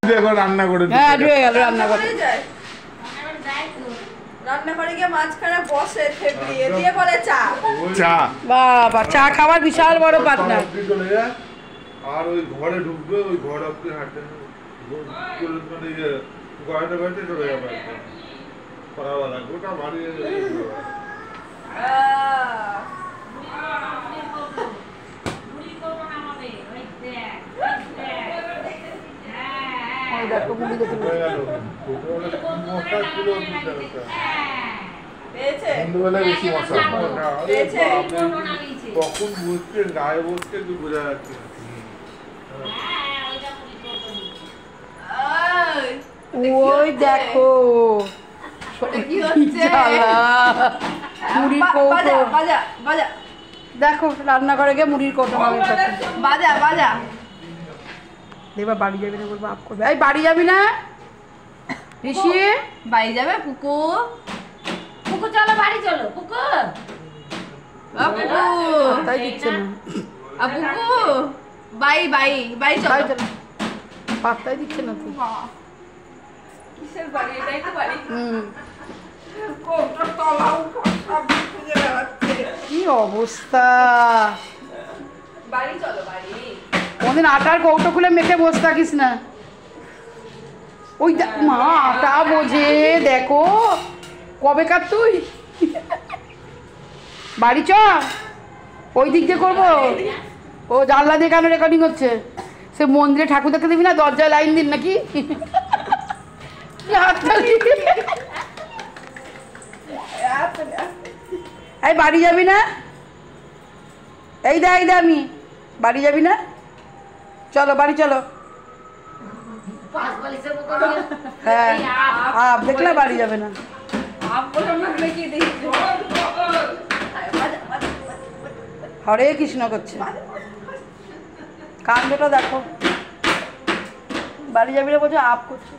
দেখো রান্না করে হ্যাঁ ঢুকে গেল রান্না করে রান্নাঘরে গিয়ে মাঝখানে বসে থেবড়িয়ে দিয়ে বলে চা চা বাবা চা খাবার বিশাল বড় পার্টনার আর ওই ঘরে ঢুকবে ওই ঘর আপনি হাঁটতে মানে ঘরে চলে যাবে পড়াওয়ালা গোটা বাড়ি কখন বসছে গায়ে বসছে তুই বোঝা যাচ্ছে ওই দেখো মুড়ির কৌটো দেখো রান্না করে গিয়ে মুড়ির কৌটো বাজা বাজা এবার বাড়ি যাবি না বলবো আপ করবে এই বাড়ি যাবি না ঋষি বাড়ি যাবে পুকু পুকু চলো বাড়ি চলো পুকু তাই দিচ্ছে না পুকু বাই বাই বাই চলো পাত্তাই দিচ্ছে না তুই কিসের বাড়ি এটাই তো বাড়ি কি অবস্থা বাড়ি চলো বাড়ি কোনদিন আটার কৌটো খুলে মেখে বসে থাকিস না ওই মা আটা বোঝে দেখো কবেকার তুই বাড়ি চ ওই দিক দিয়ে করবো ও জানলা দিয়ে কেন রেকর্ডিং হচ্ছে সে মন্দিরে ঠাকুর দেখতে দিবি না দরজায় লাইন দিন নাকি এই বাড়ি যাবি না এই দে আমি বাড়ি যাবি না চলো বাড়ি চলো হ্যাঁ আপ দেখলে বাড়ি যাবে না হরে কৃষ্ণ করছে কাণ্ডটা দেখো বাড়ি যাবি না বলছো আপ করছে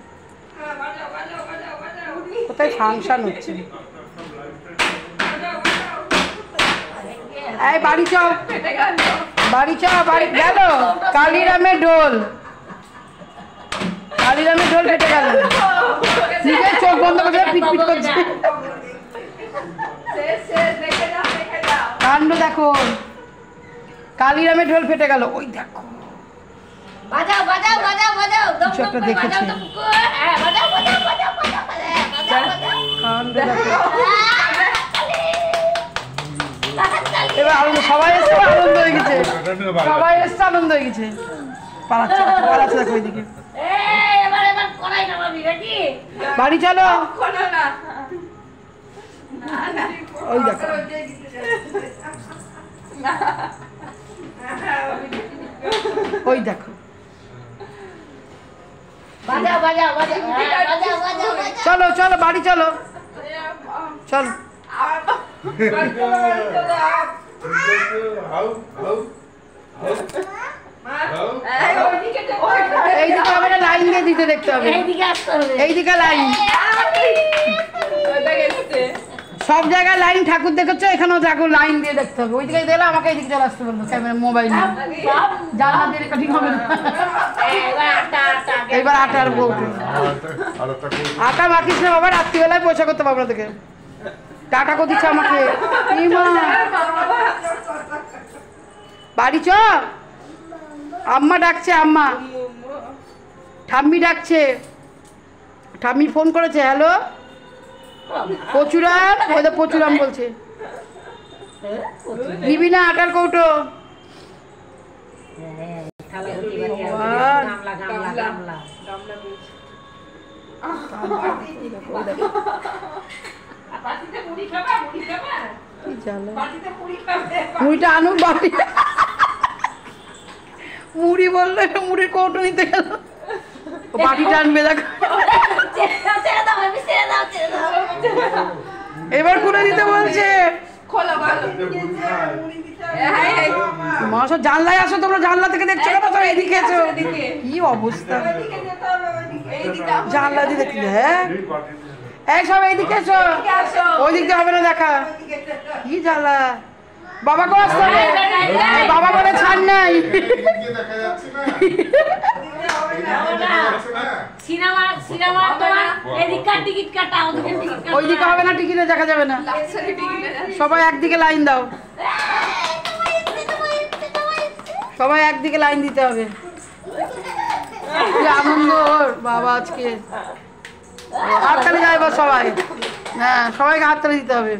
কোথায় ফাংশন হচ্ছে এই বাড়ি চ বাড়ি চ বাড়ি গেল কালিরামের ঢোল ফেটে গেল নিজের চোখ বন্ধ করে পিটপিট করছে কাণ্ড দেখো কালিরামের ঢোল ফেটে গেল ওই দেখো বাজাও বাজাও বাজাও বাজাও কিছু একটা দেখেছি কাণ্ড দেখো এবার আনন্দ সবাই এসছে আনন্দ হয়ে গেছে সবাই এসছে আনন্দ হয়ে গেছে পালাচ্ছে দেখো ওইদিকে বাড়ি চলো ওই দেখো ওই দেখো চলো চলো বাড়ি চলো চলো এইদিকে হবে না লাইন দিয়ে দিতে দেখতে হবে এইদিকে লাইন সব জায়গায় লাইন ঠাকুর দেখেছো এখানেও ঠাকুর লাইন দিয়ে দেখতে হবে ওইদিকে দিলে আমাকে এইদিকে চলে আসতে বলবো ক্যামেরা মোবাইল জানলা দিয়ে রেকর্ডিং হবে না এবার আটার বউটা আটা মাখিস না বাবা রাত্রিবেলায় পয়সা করতে পারবো না থেকে টাটা কো দিচ্ছে আমাকে বাড়ি চ আম্মা ডাকছে আম্মা ঠাম্মি ডাকছে ঠাম্মি ফোন করেছে হ্যালো প্রচুরাম ওদের প্রচুরাম বলছে নিবি না আটার কৌটো মুড়িটা আনুক বাটি মুড়ি বললে মুড়ির কৌটো নিতে গেল বাটি টানবে দেখো এবার খুলে দিতে বলছে মা সব জানলায় আসো তোমরা জানলা থেকে দেখছো কেন তো এদিকে এসো কি অবস্থা জানলা দিয়ে দেখলে হ্যাঁ এই সব এইদিকে এসো ওই দিক দিয়ে হবে না দেখা কি জ্বালা বাবা কো আসতে হবে বাবা বলে ছাড় নাই সিনেমা সিনেমা তোমার এদিককার টিকিট কাটা ওদিকে টিকিট কাটা ওইদিকে হবে না, টিকিটে দেখা যাবে না। লাক্সারি টিকিটে সবাই একদিকে লাইন দাও, সবাই একদিকে লাইন দিতে হবে। কি আনন্দ ওর বাবা আজকে। হাততালি যাইব সবাই, হ্যাঁ সবাইকে হাততালি দিতে হবে।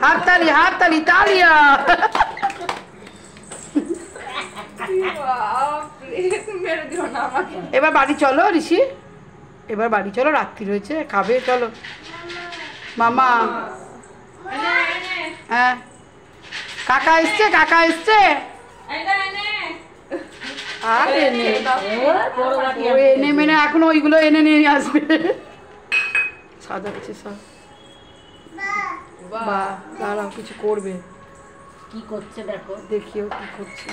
হাততালি হাততালি তালিয়া। মেরে দিও না আমাকে। এবার বাড়ি চলো ঋষি, এবার বাড়ি চলো, রাত্রি রয়েছে, খাবে চলো। মামা হ্যাঁ কাকা এসছে, কাকা এসছে। আর এনে বড় বাটি ও এনে মেনে এখন ওইগুলো এনে নিয়ে আসবে। সাজাচ্ছে সব। বা দাঁড়াও কিছু করবে, কি করছে দেখো। দেখিও কি করছে।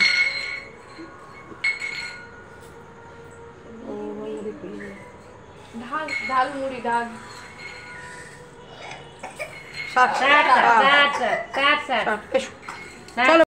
ও মুড়ি পুড়িয়ে ঢাল ঢাল মুড়ি ঢাল। ষাট কাট কাট কাট কাট ষাট এসো হ্যাঁ। চলো।